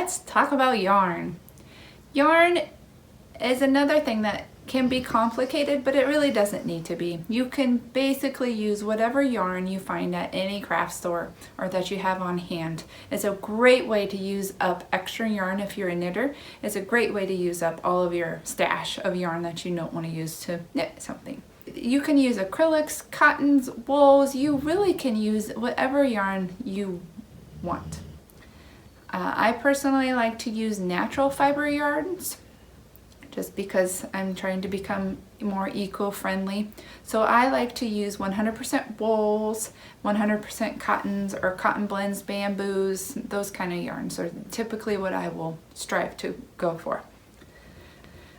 let's talk about yarn. Yarn is another thing that can be complicated, but it really doesn't need to be. You can basically use whatever yarn you find at any craft store or that you have on hand. It's a great way to use up extra yarn if you're a knitter. It's a great way to use up all of your stash of yarn that you don't want to use to knit something. You can use acrylics, cottons, wools. You really can use whatever yarn you want. I personally like to use natural fiber yarns just because I'm trying to become more eco-friendly. So I like to use 100% wools, 100% cottons or cotton blends, bamboos, those kind of yarns are typically what I will strive to go for.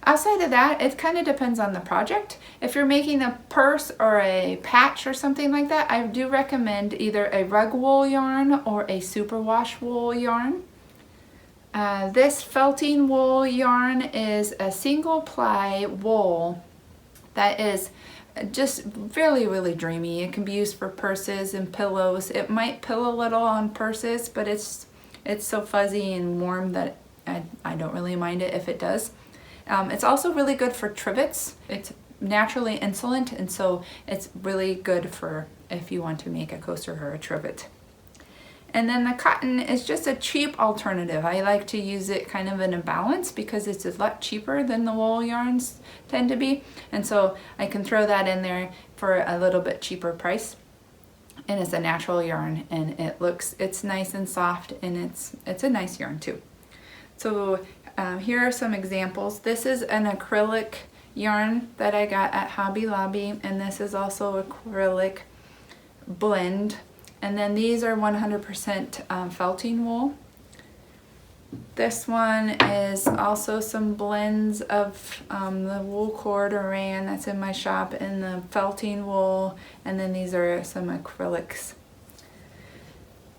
Outside of that, it kind of depends on the project. If you're making a purse or a patch or something like that, I do recommend either a rug wool yarn or a superwash wool yarn. This felting wool yarn is a single ply wool that is just really dreamy. It can be used for purses and pillows. It might pill a little on purses, but it's so fuzzy and warm that I don't really mind it if it does. It's also really good for trivets. It's naturally insulent, and so it's really good for if you want to make a coaster or a trivet. And then the cotton is just a cheap alternative. I like to use it kind of in a balance because it's a lot cheaper than the wool yarns tend to be. And so I can throw that in there for a little bit cheaper price. And it's a natural yarn, and it's nice and soft, and it's a nice yarn too. So here are some examples. This is an acrylic yarn that I got at Hobby Lobby, and this is also acrylic blend. And then these are 100% felting wool. This one is also some blends of the wool cord or rayon that's in my shop and the felting wool, and then these are some acrylics.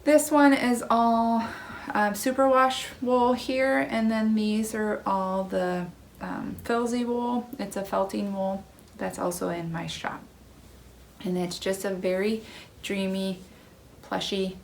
This one is all superwash wool here, and then these are all the filzy wool. It's a felting wool that's also in my shop. And it's just a very dreamy, plushy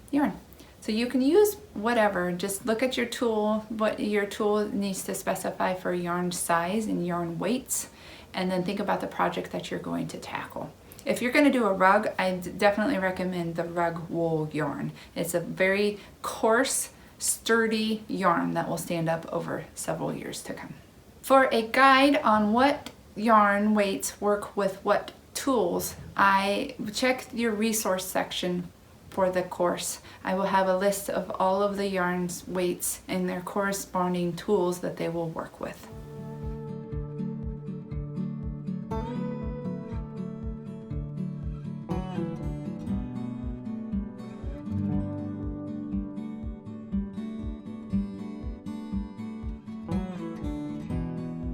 yarn. So you can use whatever, just look at your tool, what your tool needs to specify for yarn size and yarn weights, and then think about the project that you're going to tackle. If you're going to do a rug, I definitely recommend the rug wool yarn. It's a very coarse, sturdy yarn that will stand up over several years to come. For a guide on what yarn weights work with what tools, I check your resource section for the course. I will have a list of all of the yarn's weights and their corresponding tools that they will work with.